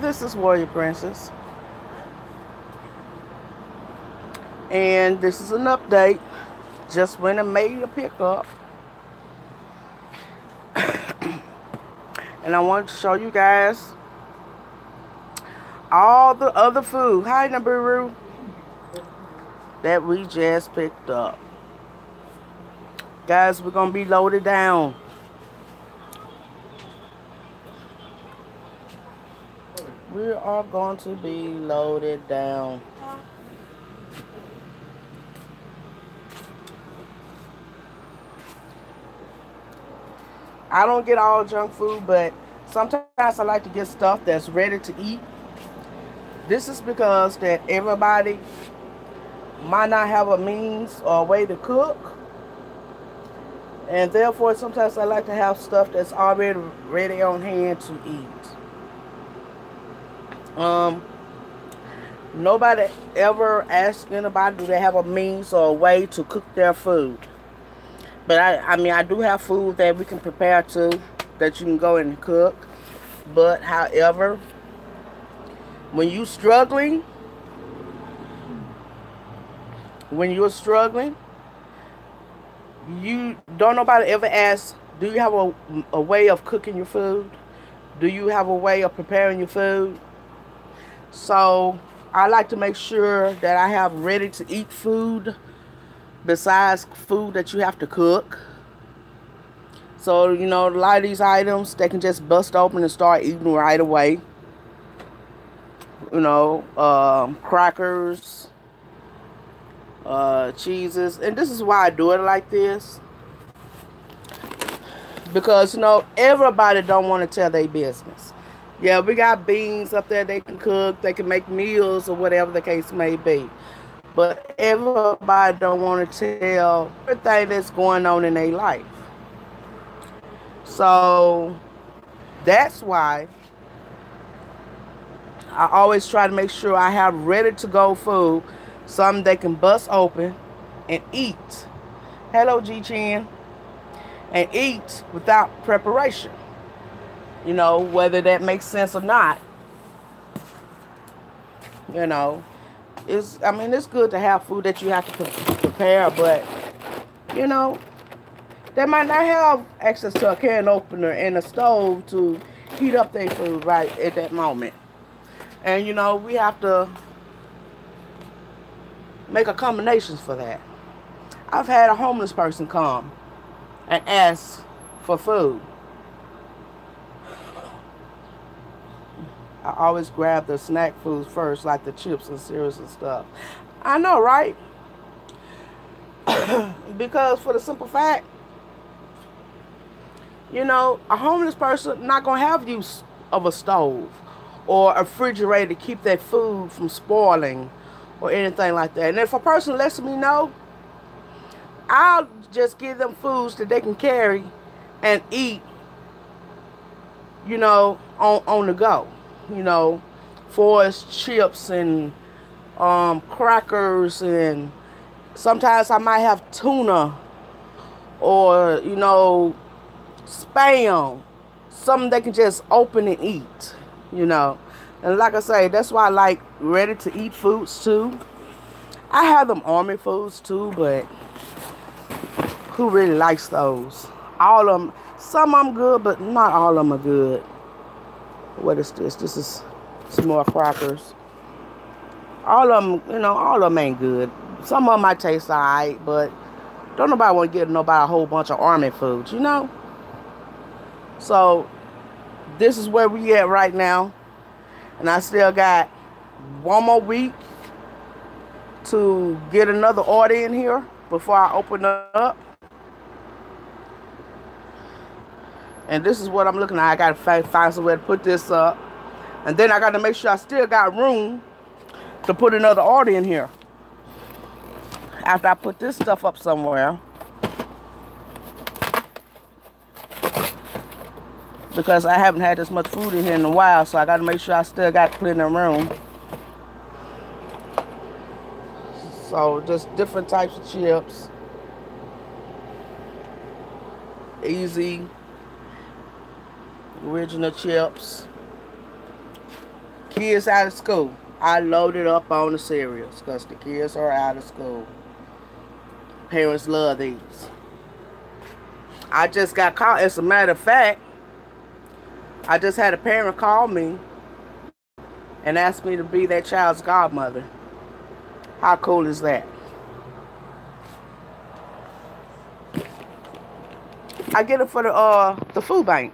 This is Warrior Princess, and this is an update. Just went and made a pickup, and I wanted to show you guys all the other food. Hi, Nabiru, that we just picked up. Guys, we're gonna be loaded down. We are going to be loaded down. I don't get all junk food, but sometimes I like to get stuff that's ready to eat. This is because that everybody might not have a means or a way to cook. And therefore, sometimes I like to have stuff that's already ready on hand to eat. Nobody ever asks anybody do they have a means or a way to cook their food. But I mean, I do have food that we can prepare to, that you can go and cook. But however, when you're struggling, you don't nobody ever ask, do you have a way of cooking your food? Do you have a way of preparing your food? So I like to make sure that I have ready to eat food besides food that you have to cook. So, you know, a lot of these items, they can just bust open and start eating right away. You know, crackers, cheeses. And this is why I do it like this. Because, you know, everybody don't want to tell their business. Yeah, we got beans up there they can cook, they can make meals or whatever the case may be. But everybody don't want to tell everything that's going on in their life. So that's why I always try to make sure I have ready to go food, something they can bust open and eat. Hello, G Chin. And eat without preparation. You know, whether that makes sense or not. You know, it's good to have food that you have to prepare, but you know, they might not have access to a can opener and a stove to heat up their food right at that moment. And you know, we have to make accommodations for that. I've had a homeless person come and ask for food. I always grab the snack foods first, like the chips and cereals and stuff. I know, right? Because for the simple fact, you know, a homeless person not going to have use of a stove or a refrigerator to keep their food from spoiling or anything like that. And if a person lets me know, I'll just give them foods that they can carry and eat, you know, on the go. You know, for chips and crackers, and sometimes I might have tuna or, you know, Spam. Something they can just open and eat, you know. And like I say, that's why I like ready to eat foods too. I have them army foods too, but who really likes those? All of them, some of them good, but not all of them are good. What is this? This is some more crackers. All of them, you know, all of them ain't good. Some of them might taste alright, but don't nobody want to give nobody a whole bunch of army foods, you know? So, this is where we at right now. And I still got one more week to get another order in here before I open up. And this is what I'm looking at. I got to find somewhere to put this up. And then I got to make sure I still got room to put another order in here. After I put this stuff up somewhere. Because I haven't had this much food in here in a while. So I got to make sure I still got plenty of room. So just different types of chips. Easy. Original chips. Kids out of school. I loaded up on the cereals because the kids are out of school. Parents love these. I just got called. As a matter of fact, I just had a parent call me and ask me to be their child's godmother. How cool is that? I get it for the food bank.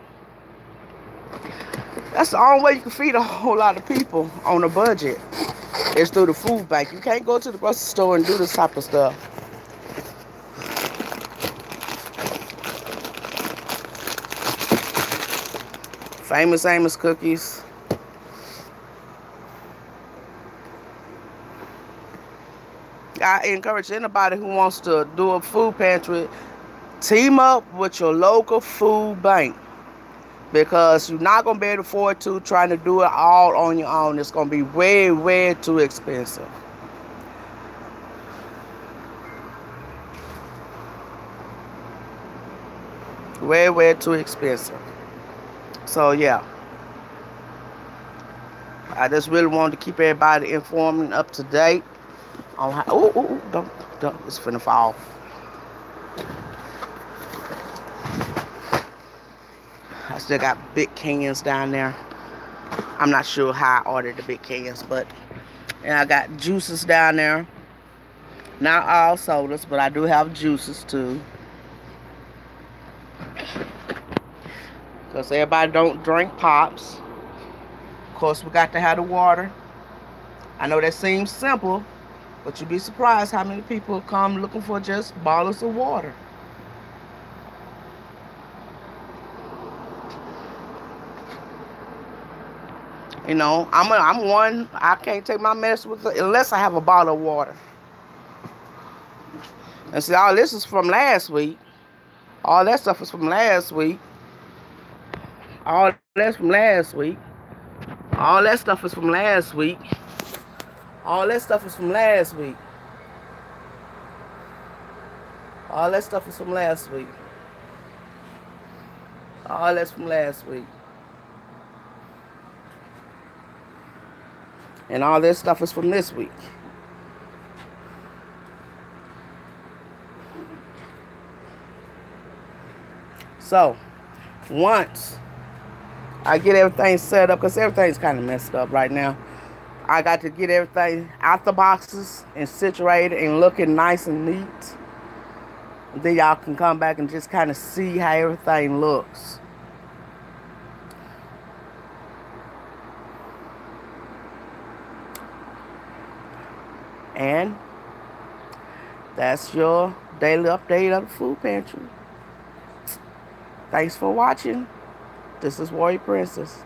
That's the only way you can feed a whole lot of people on a budget is through the food bank. You can't go to the grocery store and do this type of stuff. Famous Amos cookies. I encourage anybody who wants to do a food pantry, team up with your local food bank, because you're not going to be able to afford to trying to do it all on your own. It's going to be way, way too expensive. Way, way too expensive. So, yeah. I just really wanted to keep everybody informed and up to date on how... Ooh, don't. It's finna fall. I still got big cans down there. I'm not sure how I ordered the big cans, but... And I got juices down there. Not all sodas, but I do have juices too. Because everybody don't drink pops. Of course, we got to have the water. I know that seems simple, but you'd be surprised how many people come looking for just bottles of water. You know, I'm one, I can't take my medicine with it unless I have a bottle of water. And see, all this is from last week. All that stuff is from last week. All that's from last week. All that stuff is from last week. All that stuff is from last week. All that stuff is from last week. All that's from last week. And all this stuff is from this week. So, once I get everything set up, because everything's kind of messed up right now, I got to get everything out the boxes and situated and looking nice and neat. And then y'all can come back and just kind of see how everything looks. And that's your daily update of the food pantry. Thanks for watching. This is Warrior Princess.